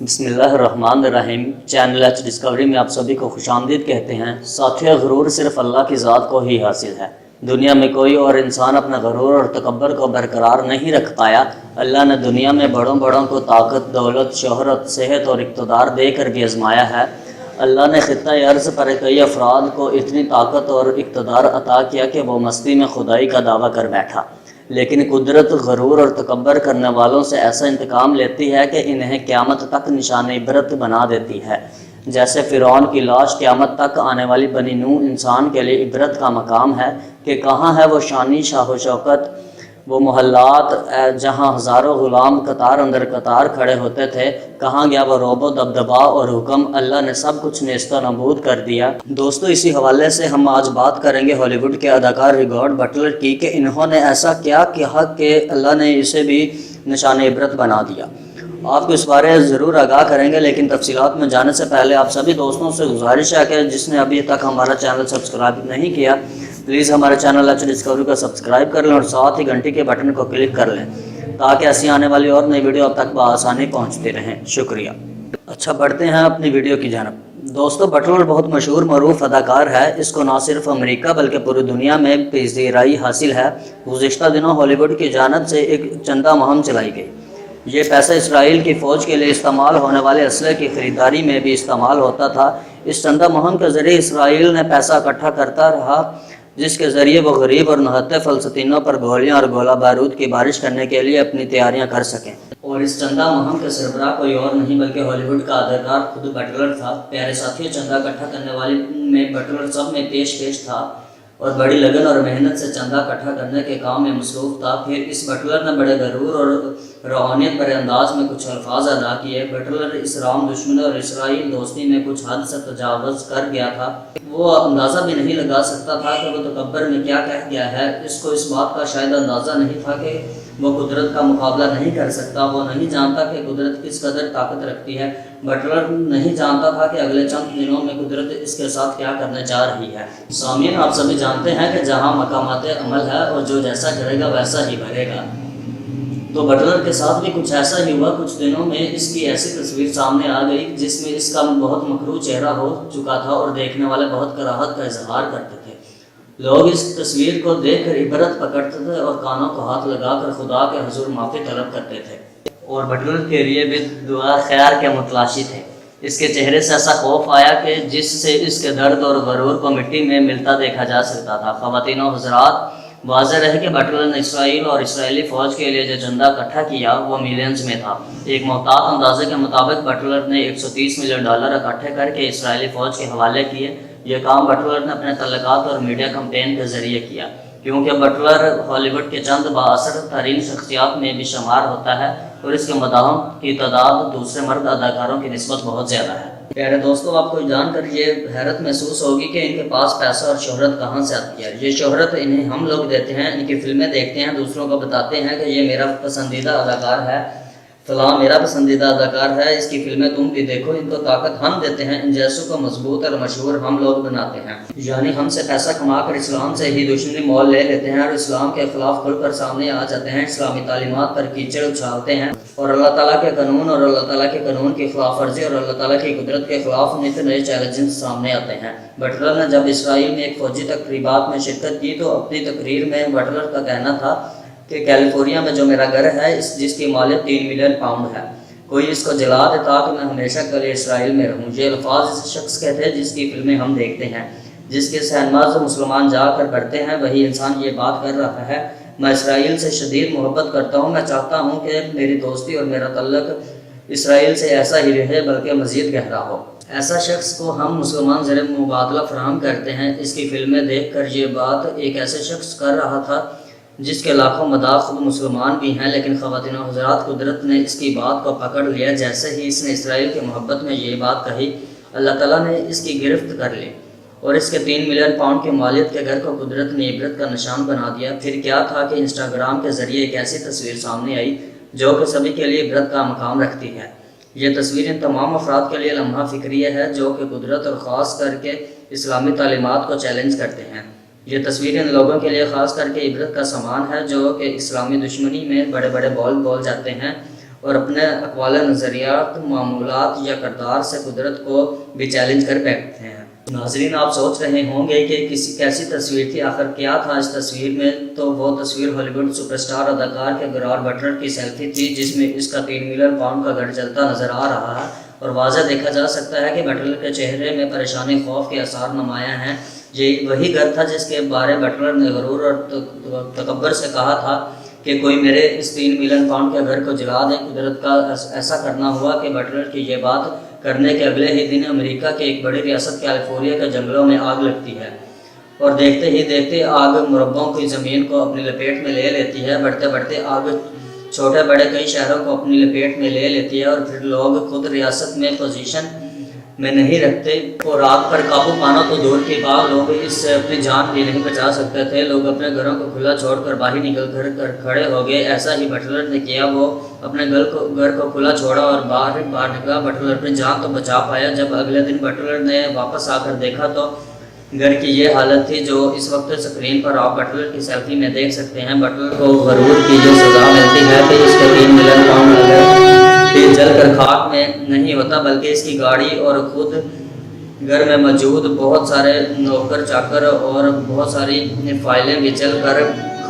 بسم اللہ الرحمن الرحیم۔ چینل ایچ ڈسکوری میں آپ سبھی کو خوش آمدید کہتے ہیں۔ ساتھیو، غرور صرف اللہ کی ذات کو ہی حاصل ہے۔ دنیا میں کوئی اور انسان اپنا غرور اور تکبر کو برقرار نہیں رکھ پایا۔ اللہ نے دنیا میں بڑوں بڑوں کو طاقت، دولت، شہرت، صحت اور اقتدار دے کر بھی آزمایا ہے۔ اللہ نے خطہ ارض پر کئی افراد کو اتنی طاقت اور اقتدار عطا کیا کہ وہ مستی میں خدائی کا دعویٰ کر بیٹھا، لیکن قدرت غرور اور تکبر کرنے والوں سے ایسا انتقام لیتی ہے کہ انہیں قیامت تک نشان عبرت بنا دیتی ہے۔ جیسے فرعون کی لاش قیامت تک آنے والی بنی نوح انسان کے لیے عبرت کا مقام ہے کہ کہاں ہے وہ شانی، شاہ و شوکت، وہ محلات جہاں ہزاروں غلام قطار اندر قطار کھڑے ہوتے تھے، کہاں گیا وہ رعب و دبدبا اور حکم؟ اللہ نے سب کچھ نیست و نابود کر دیا۔ دوستو، اسی حوالے سے ہم آج بات کریں گے ہالی ووڈ کے اداکار ریگارڈ بٹلر کی کہ انہوں نے ایسا کیا کہا کہ اللہ نے اسے بھی نشان عبرت بنا دیا۔ آپ کو اس بارے ضرور آگاہ کریں گے، لیکن تفصیلات میں جانے سے پہلے آپ سبھی دوستوں سے گزارش ہے کہ جس نے ابھی تک ہمارا چینل سبسکرائب نہیں کیا، پلیز ہمارے چینل ایچ ڈسکوری کو سبسکرائب کر لیں اور ساتھ ہی گھنٹی کے بٹن کو کلک کر لیں تاکہ ایسی آنے والی اور نئی ویڈیو اب تک بآسانی پہنچتی رہیں۔ شکریہ۔ اچھا، بڑھتے ہیں اپنی ویڈیو کی جانب۔ دوستو، بٹلر بہت مشہور معروف اداکار ہے۔ اس کو نہ صرف امریکہ بلکہ پوری دنیا میں پذیرائی حاصل ہے۔ گزشتہ دنوں ہالی ووڈ کی جانب سے ایک چندہ مہم چلائی گئی۔ یہ پیسہ اسرائیل کی فوج کے لیے استعمال ہونے والے اسلحے کی خریداری میں بھی استعمال ہوتا تھا۔ اس چندہ مہم کے ذریعے اسرائیل نے پیسہ اکٹھا کرتا رہا، جس کے ذریعے وہ غریب اور نہتے فلسطینیوں پر گولیاں اور گولہ بارود کی بارش کرنے کے لیے اپنی تیاریاں کر سکیں۔ اور اس چندہ مہم کے سربراہ کوئی اور نہیں بلکہ ہالی ووڈ کا اداکار خود بٹلر تھا۔ پیارے ساتھیوں، چندہ اکٹھا کرنے والے میں بٹلر سب میں پیش تھا اور بڑی لگن اور محنت سے چندہ اکٹھا کرنے کے کام میں مصروف تھا۔ پھر اس بٹلر نے بڑے غرور اور روحانیت بھرے انداز میں کچھ الفاظ ادا کیے۔ بٹلر اسلام دشمنی اور اسرائیل دوستی میں کچھ حد سے تجاوز کر گیا تھا۔ وہ اندازہ بھی نہیں لگا سکتا تھا کہ وہ تکبر میں کیا کہہ گیا ہے۔ اس کو اس بات کا شاید اندازہ نہیں تھا کہ وہ قدرت کا مقابلہ نہیں کر سکتا۔ وہ نہیں جانتا کہ قدرت کس قدر طاقت رکھتی ہے۔ بٹلر نہیں جانتا تھا کہ اگلے چند دنوں میں قدرت اس کے ساتھ کیا کرنے جا رہی ہے۔ سامعین، آپ سبھی جانتے ہیں کہ جہاں مقامات عمل ہے اور جو جیسا کرے گا ویسا ہی بھرے گا۔ تو بٹلر کے ساتھ بھی کچھ ایسا ہی ہوا۔ کچھ دنوں میں اس کی ایسی تصویر سامنے آ گئی جس میں اس کا بہت مکروہ چہرہ ہو چکا تھا اور دیکھنے والے بہت کراہت کا اظہار کرتے تھے۔ لوگ اس تصویر کو دیکھ کر عبرت پکڑتے تھے اور کانوں کو ہاتھ لگا کر خدا کے حضور معافی طلب کرتے تھے، اور بٹلر کے لیے بھی دعا خیر کے متلاشی تھے۔ اس کے چہرے سے ایسا خوف آیا کہ جس سے اس کے درد اور غرور کو مٹی میں ملتا دیکھا جا سکتا تھا۔ خواتین و حضرات، واضح رہے کہ بٹلر نے اسرائیل اور اسرائیلی فوج کے لیے جو چندہ اکٹھا کیا وہ ملینز میں تھا۔ ایک محتاط اندازے کے مطابق بٹلر نے $130 ملین اکٹھے کر کے اسرائیلی فوج کے حوالے کیے۔ یہ کام بٹلر نے اپنے تعلقات اور میڈیا کمپین کے ذریعے کیا، کیونکہ بٹلر ہالی ووڈ کے چند بااثر ترین شخصیات میں بھی شمار ہوتا ہے اور اس کے مداحوں کی تعداد دوسرے مرد اداکاروں کی نسبت بہت زیادہ ہے۔ پیارے دوستوں، آپ کو جان کر یہ حیرت محسوس ہوگی کہ ان کے پاس پیسہ اور شہرت کہاں سے آتی ہے۔ یہ شہرت انہیں ہم لوگ دیتے ہیں، ان کی فلمیں دیکھتے ہیں، دوسروں کو بتاتے ہیں کہ یہ میرا پسندیدہ اداکار ہے، فلاں میرا پسندیدہ اداکار ہے، اس کی فلمیں تم بھی دیکھو۔ ان کو طاقت ہم دیتے ہیں، ان جیسوں کو مضبوط اور مشہور ہم لوگ بناتے ہیں۔ یعنی ہم سے پیسہ کما کر اسلام سے ہی دشمنی مول لے لیتے ہیں اور اسلام کے خلاف کھل کر سامنے آ جاتے ہیں، اسلامی تعلیمات پر کیچڑ اچھالتے ہیں اور اللہ تعالیٰ کے قانون اور اللہ تعالیٰ کے قانون کی خلاف ورزی اور اللہ تعالیٰ کی قدرت کے خلاف نت نئے چیلنجز سامنے آتے ہیں۔ بٹلر نے جب اسرائیل میں ایک فوجی تقریبات میں شرکت کی تو اپنی تقریر میں بٹلر کا کہنا تھا کہ کیلیفورنیا میں جو میرا گھر ہے جس کی مالیت $3 ملین ہے، کوئی اس کو جلا دے تاکہ میں ہمیشہ کے لیے اسرائیل میں رہوں۔ یہ الفاظ اس شخص کے تھے جس کی فلمیں ہم دیکھتے ہیں، جس کے سینما سے مسلمان جا کر پڑھتے ہیں۔ وہی انسان یہ بات کر رہا ہے، میں اسرائیل سے شدید محبت کرتا ہوں، میں چاہتا ہوں کہ میری دوستی اور میرا تعلق اسرائیل سے ایسا ہی رہے بلکہ مزید گہرا ہو۔ ایسا شخص کو ہم مسلمان زیر مبادلہ فراہم کرتے ہیں۔ اس کی فلمیں دیکھ کر یہ بات ایک ایسے شخص کر رہا تھا جس کے لاکھوں مداح خود مسلمان بھی ہیں، لیکن خواتین و حضرات، قدرت نے اس کی بات کو پکڑ لیا۔ جیسے ہی اس نے اسرائیل کی محبت میں یہ بات کہی، اللہ تعالیٰ نے اس کی گرفت کر لی اور اس کے $3 ملین کی مالیت کے گھر کو قدرت نے عبرت کا نشان بنا دیا۔ پھر کیا تھا کہ انسٹاگرام کے ذریعے ایک ایسی تصویر سامنے آئی جو کہ سبھی کے لیے عبرت کا مقام رکھتی ہے۔ یہ تصویر ان تمام افراد کے لیے لمحہ فکریہ ہے جو کہ قدرت اور خاص کر کے اسلامی تعلیمات کو چیلنج کرتے ہیں۔ یہ تصویر ان لوگوں کے لیے خاص کر کے عبرت کا سامان ہے جو کہ اسلامی دشمنی میں بڑے بڑے بول جاتے ہیں اور اپنے اقوال نظریات، معمولات یا کردار سے قدرت کو بھی چیلنج کر بیٹھتے ہیں۔ ناظرین، آپ سوچ رہے ہوں گے کہ کیسی تصویر تھی، آخر کیا تھا اس تصویر میں؟ تو وہ تصویر ہالی ووڈ سپر اسٹار اداکار کے گرار بٹلر کی سیلفی تھی، جس میں اس کا 3 ملین پاؤنڈ کا گھر چلتا نظر آ رہا ہے، اور واضح دیکھا جا سکتا ہے کہ بٹلر کے چہرے میں پریشانی، خوف کے آثار نمایاں ہیں۔ یہ وہی گھر تھا جس کے بارے بٹلر نے غرور اور تکبر سے کہا تھا کہ کوئی میرے اس 3 ملین پاؤنڈ کے گھر کو جلا دے۔ قدرت کا ایسا کرنا ہوا کہ بٹلر کی یہ بات کرنے کے اگلے ہی دن امریکہ کے ایک بڑی ریاست کیلیفورنیا کے جنگلوں میں آگ لگتی ہے، اور دیکھتے ہی دیکھتے آگ مربعوں کی زمین کو اپنی لپیٹ میں لے لیتی ہے۔ بڑھتے بڑھتے آگ چھوٹے بڑے کئی شہروں کو اپنی لپیٹ میں لے لیتی ہے، اور پھر لوگ خود ریاست میں پوزیشن میں نہیں رکھتے، اور آگ پر قابو پانا تو دور کی بات، لوگ اس سے اپنی جان بھی نہیں بچا سکتے تھے۔ لوگ اپنے گھروں کو کھلا چھوڑ کر باہر نکل کر کھڑے ہو گئے۔ ایسا ہی بٹلر نے کیا، وہ اپنے گھر کو کھلا چھوڑا اور باہر نکلا۔ بٹلر اپنی جان تو بچا پایا۔ جب اگلے دن بٹلر نے واپس آ کر دیکھا تو گھر کی یہ حالت تھی جو اس وقت اسکرین پر آپ بٹلر کی سیلفی میں دیکھ سکتے ہیں۔ بٹلر کو غرور کی جو سزا ملتی ہے کہ اس کے 3 ملین پاؤنڈ جل کر خاک میں نہیں ہوتا، بلکہ اس کی گاڑی اور خود گھر میں موجود بہت سارے نوکر چاکر اور بہت ساری فائلیں بھی جل کر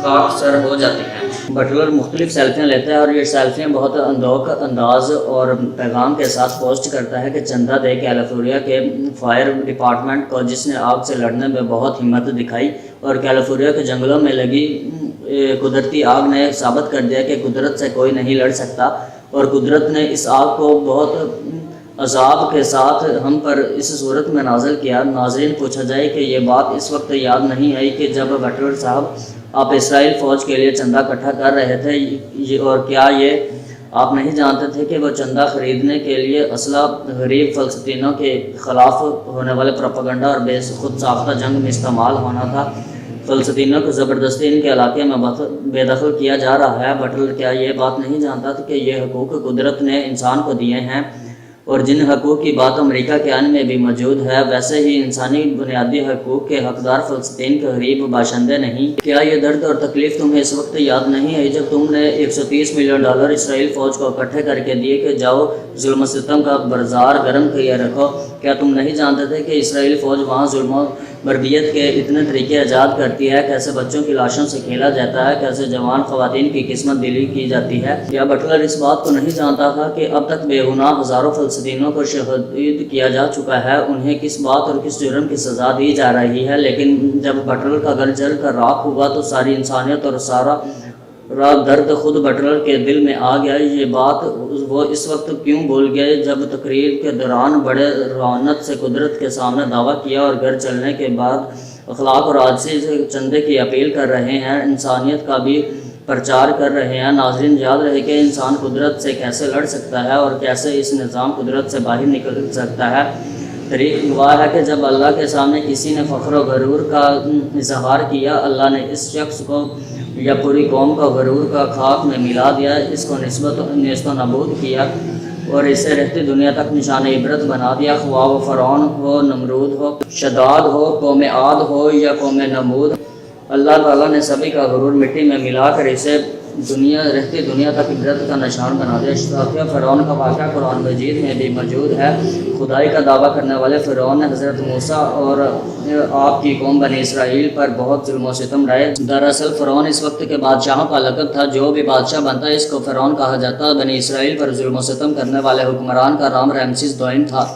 خاک سر ہو جاتی ہیں۔ بٹلر مختلف سیلفیاں لیتا ہے، اور یہ سیلفیاں بہت اندوک انداز اور پیغام کے ساتھ پوسٹ کرتا ہے کہ چندہ دے کیلیفورنیا کے فائر ڈپارٹمنٹ کو، جس نے آگ سے لڑنے میں بہت ہمت دکھائی، اور کیلیفورنیا کے جنگلوں میں لگی قدرتی آگ نے ثابت کر دیا کہ قدرت سے کوئی نہیں لڑ سکتا، اور قدرت نے اس آگ کو بہت عذاب کے ساتھ ہم پر اس صورت میں نازل کیا۔ ناظرین، پوچھا جائے کہ یہ بات اس وقت یاد نہیں آئی کہ جب بٹلر صاحب آپ اسرائیل فوج کے لیے چندہ اکٹھا کر رہے تھے، اور کیا یہ آپ نہیں جانتے تھے کہ وہ چندہ خریدنے کے لیے اسلحہ غریب فلسطینیوں کے خلاف ہونے والے پروپیگنڈا اور بے خود ساختہ جنگ میں استعمال ہونا تھا؟ فلسطینیوں کو زبردستی ان کے علاقے میں بے دخل کیا جا رہا ہے۔ بٹلر کیا یہ بات نہیں جانتا تھا کہ یہ حقوق قدرت نے انسان کو دیے ہیں، اور جن حقوق کی بات امریکہ کے آئین میں بھی موجود ہے، ویسے ہی انسانی بنیادی حقوق کے حقدار فلسطین کے غریب باشندے نہیں؟ کیا یہ درد اور تکلیف تمہیں اس وقت یاد نہیں آئی جب تم نے $130 ملین اسرائیل فوج کو اکٹھے کر کے دیے کہ جاؤ ظلم و ستم کا بازار گرم کیے رکھو؟ کیا تم نہیں جانتے تھے کہ اسرائیل فوج وہاں ظلم و بربریت کے اتنے طریقے ایجاد کرتی ہے، کیسے بچوں کی لاشوں سے کھیلا جاتا ہے، کیسے جوان خواتین کی قسمت دلی کی جاتی ہے؟ کیا بٹلر اس بات کو نہیں جانتا تھا کہ اب تک بے گناہ ہزاروں فلسطینیوں کو شہید کیا جا چکا ہے، انہیں کس بات اور کس جرم کی سزا دی جا رہی ہے؟ لیکن جب بٹلر کا گھر جل کر راکھ ہوا تو ساری انسانیت اور سارا درد خود بٹلر کے دل میں آ گیا۔ یہ بات وہ اس وقت کیوں بھول گئے جب تقریر کے دوران بڑے رونق سے قدرت کے سامنے دعویٰ کیا اور گھر چلنے کے بعد اخلاق اور عاجزی سے چندے کی اپیل کر رہے ہیں، انسانیت کا بھی پرچار کر رہے ہیں؟ ناظرین، یاد رہے کہ انسان قدرت سے کیسے لڑ سکتا ہے اور کیسے اس نظام قدرت سے باہر نکل سکتا ہے۔ طریق گواہ ہے کہ جب اللہ کے سامنے کسی نے فخر و غرور کا اظہار کیا، اللہ نے اس شخص کو یا پوری قوم کا غرور کا خاک میں ملا دیا، اس کو نیست و نابود کیا، اور اسے رہتی دنیا تک نشان عبرت بنا دیا، خواہ وہ فرعون ہو، نمرود ہو، شداد ہو، قوم عاد ہو یا قوم نمود۔ اللہ تعالیٰ نے سبھی کا غرور مٹی میں ملا کر اسے رہتی دنیا تک عبرت کا نشان بنا دیا۔ شاطیہ فرعون کا واقعہ قرآن مجید میں بھی موجود ہے۔ خدائی کا دعویٰ کرنے والے فرعون نے حضرت موسیٰ اور آپ کی قوم بنی اسرائیل پر بہت ظلم و ستم ڈھائے۔ دراصل فرعون اس وقت کے بادشاہوں کا لقب تھا، جو بھی بادشاہ بنتا اس کو فرعون کہا جاتا۔ بنی اسرائیل پر ظلم و ستم کرنے والے حکمران کا نام رامسیس دوئم تھا۔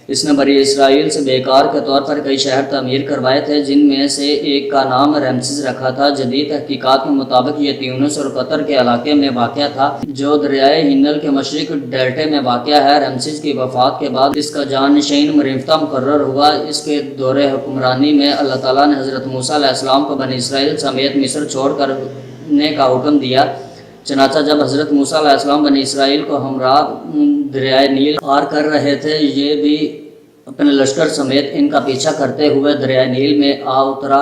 اس نے بنی اسرائیل سے بیکار کے طور پر کئی شہر تعمیر کروائے تھے، جن میں سے ایک کا نام رامسیس رکھا تھا۔ جدید تحقیقات کے مطابق یہ تیونس اور قطر کے علاقے میں واقع تھا، جو دریائے ہینل کے مشرق ڈیلٹے میں واقع ہے۔ رامسیس کی وفات کے بعد اس کا جانشین مرفتہ مقرر ہوا۔ اس کے دور حکمرانی میں اللہ تعالیٰ نے حضرت موسیٰ علیہ السلام کو بنی اسرائیل سمیت مصر چھوڑ کرنے کا حکم دیا۔ چنانچہ جب حضرت موسیٰ علیہ السلام بنی اسرائیل کو ہمراہ دریائے نیل پار کر رہے تھے، یہ بھی اپنے لشکر سمیت ان کا پیچھا کرتے ہوئے دریائے نیل میں آ اترا۔